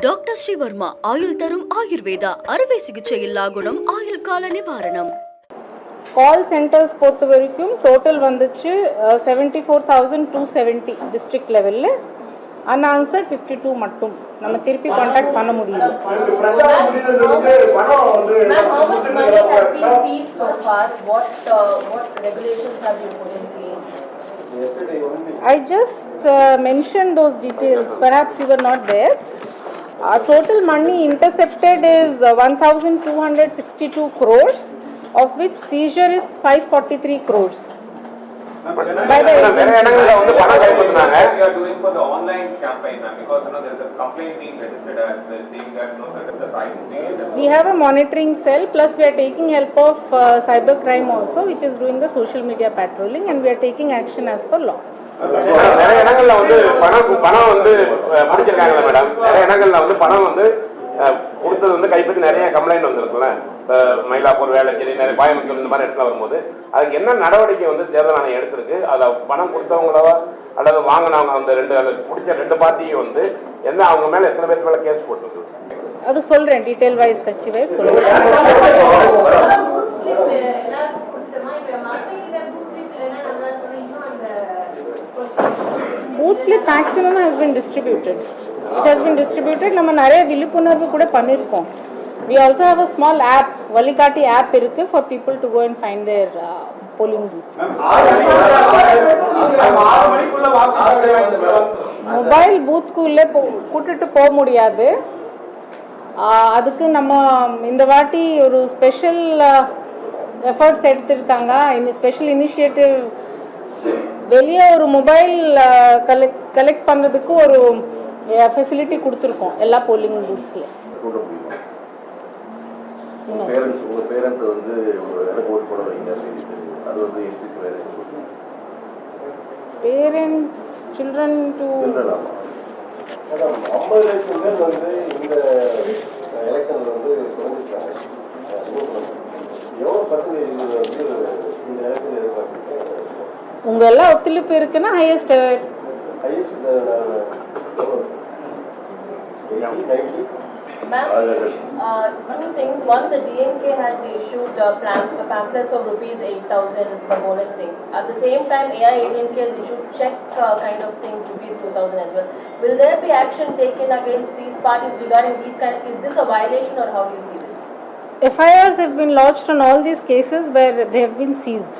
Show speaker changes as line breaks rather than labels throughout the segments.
Doctor Sreevarma ஆயுள் தரும் ஆயுர்வேதா அறுவை சிகிச்சையில்லா குணம் ஆயுள் கால நிவாரணம்.
கால் சென்டர்ஸ் பொறுத்த வரைக்கும் டோட்டல் வந்துச்சு 74,270 டிஸ்ட்ரிக்ட் லெவலில். அன்ஆன்சர்ட் 52 மட்டும் நம்ம திருப்பி கான்டாக்ட் பண்ண முடியல. I just mentioned those details. Perhaps you were not there. Our total money intercepted is 1,262 crores, of which seizure is 543 crores. By the agency.
We are doing for the online campaign, because there is a complaint being registered as well, saying that the site.
We have a monitoring cell, plus we are taking help of cybercrime also, which is doing the social media patrolling, and we are taking action as per law.
நிறைய இடங்கள்ல வந்து பணம் வந்து பிடிச்சிருக்காங்களா madam? நிறைய இடங்கள்ல வந்து பணம் வந்து கொடுத்தது வந்து கைப்பற்றி நிறைய கம்ப்ளைண்ட் வந்துருக்குல்ல, மயிலாப்பூர், வேளச்சேரி, நிறைய கோயம்புத்தூர் இந்த மாதிரி இடத்துல வரும்போது அதுக்கு என்ன நடவடிக்கை வந்து தேர்தல் ஆணையம் எடுத்திருக்கு? அதை பணம் கொடுத்தவங்களவா அல்லது வாங்கினவங்க அந்த பிடிச்ச ரெண்டு பார்ட்டியும் வந்து என்ன அவங்க மேல எத்தனை பேருக்கு மேல கேஸ் போட்டுருக்கு?
அது சொல்றேன், டீடைல் வைஸ் கட்சி வைஸ் சொல்றேன். Booth slip maximum has been distributed. It has been distributed. நம்ம நிறைய விழிப்புணர்வு கூட பண்ணிருக்கோம். We also have a small app, Valikati app இருக்கு for people to go and find their polling booth. Mobile பூத்க்குள்ளே கூட்டிட்டு போக முடியாது. அதுக்கு நம்ம இந்த வாட்டி ஒரு ஸ்பெஷல் எஃபர்ட்ஸ் எடுத்திருக்காங்க. ஸ்பெஷல் இனிஷியேட்டிவ் வெளியே ஒரு மொபைல் கலெக்ட் பண்ணுறதுக்கு ஒரு ஃபெசிலிட்டி கொடுத்துருக்கோம் எல்லா போலிங் பூத்ஸ்ல. பேரண்ட்ஸ் சில்ட்ரன் டு உங்க எல்லாம் ஒத்துழைப்பு இருக்குன்னா highest
two things. One, the DMK had issued pamphlets of rupees 8,000 for bonus things. At the same time, AIADMK has issued check kind of things, rupees 2,000 as well. Will there be action taken against these parties regarding these kind of, is this a violation or how do you see this?
FIRs have been lodged on all these cases where they have been seized.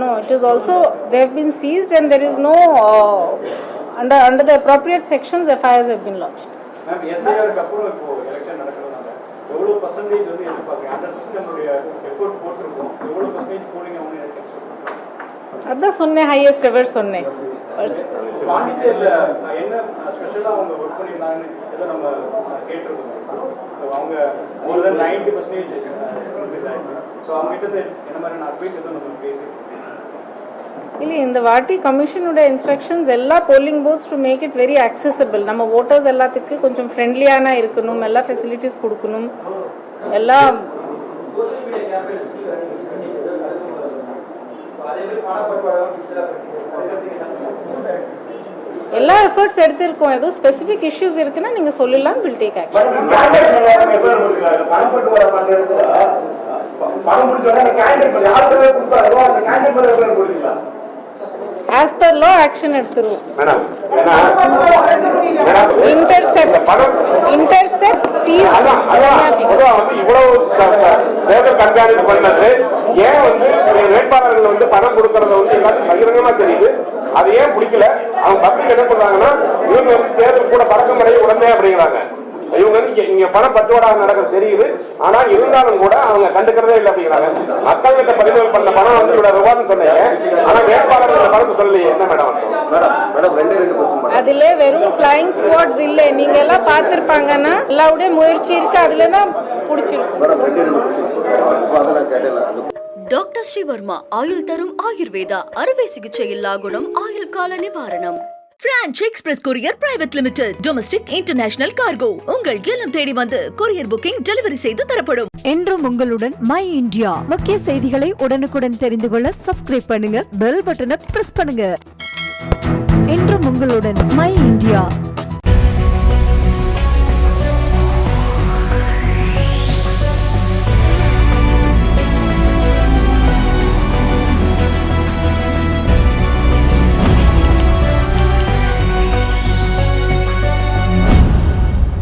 No, it is also they have been seized and there is no under the appropriate sections FIRs have been lodged.
Ma'am, SIR அப்புறம் இப்போ election நடக்கிறதுனால எவ்வளவு percentage வந்து எதிர்பார்க்கறீங்க? 100% நம்மளுடைய effort போட்டுருக்கோம். எவ்வளவு percentage polling ஆகும் எனக்கு எக்ஸ்பெக்ட் பண்றேன்.
அதான் சொன்னேன், ஹையஸ்ட் எவர் சொன்னேன்.
பாண்டிச்சேரியில என்ன ஸ்பெஷலா அவங்க வர்க் பண்ணிருந்தாங்கன்னு ஏதோ நம்ம கேட்டிருக்கோம். அவங்க more than 90% ஸோ அவங்க கிட்ட என்ன மாதிரி அட்வைஸ் எதுவும் நம்ம பேசியிருக்கோம்.
இல்லை, இந்த வாட்டி கமிஷனோட இன்ஸ்ட்ரக்ஷன்ஸ் எல்லா polling booths to make it very accessible. நம்ம ஓட்டர்ஸ் எல்லாத்துக்கு கொஞ்சம் ஃப்ரெண்ட்லியான இருக்கணும், எல்லா ஃபெசிலிட்டிஸ் கொடுக்கணும், எல்லாம் எல்லா எஃபர்ட்ஸ் எடுத்திருக்கோம். ஏதோ ஸ்பெசிஃபிக் இஷ்யூஸ் இருக்குன்னா நீங்க சொல்லலாம், will take action. As per law action எடுத்துருவோம்.
மேடம்
intercept seize
இவ்வளவு தேர்தல் கண்காணிப்பு பண்ணது ஏன் வந்து வேட்பாளர்கள் வந்து பணம் கொடுக்கறத வந்து எல்லாத்தையும் பகிரங்கமா தெரியுது, அது ஏன் பிடிக்கல? அவங்க பப்ளிக் என்ன சொல்றாங்கன்னா இவங்க வந்து தேர்தல் கூட பறக்கம் அடைய உடனே அப்படிங்கிறாங்க. இவங்க வந்து இங்க பணம் பட்டுவாடா நடக்கிறது தெரியுது, ஆனா இருந்தாலும் கூட அவங்க கண்டுக்கிறதே இல்லை அப்படிங்கிறாங்க. மக்கள் கிட்ட பறிமுதல் பண்ண பணம் வந்து இவ்வளவு ரூபான்னு சொன்னீங்க, ஆனா வேட்பாளர்கள் பணத்தை சொல்லலையே, என்ன மேடம்?
அதுல வெறும் ஃப்ளையிங் ஸ்குவாட்ஸ் இல்ல, நீங்க எல்லாம் பார்த்திருப்பாங்கன்னா எல்லாவுடைய முயற்சி இருக்கு, அதுல தான் பிடிச்சிருக்கு.
டாக்டர் ஸ்ரீவர்மா ஆயுள் தரும் ஆயுர்வேதா அறுவை சிகிச்சையில்லா குணம் ஆயுள் கால நிவாரணம். Branch express courier private limited. Domestic international cargo உங்கள் இல்லம் தேடி வந்து கொரியர் புக்கிங் டெலிவரி செய்து தரப்படும்.
என்றும் உங்களுடன் மை இந்தியா. முக்கிய செய்திகளை உடனுக்குடன் தெரிந்து கொள்ள சப்ஸ்கிரைப் பண்ணுங்க, பெல் பட்டனை பிரஸ் பண்ணுங்க. என்றும் உங்களுடன் மை இந்தியா.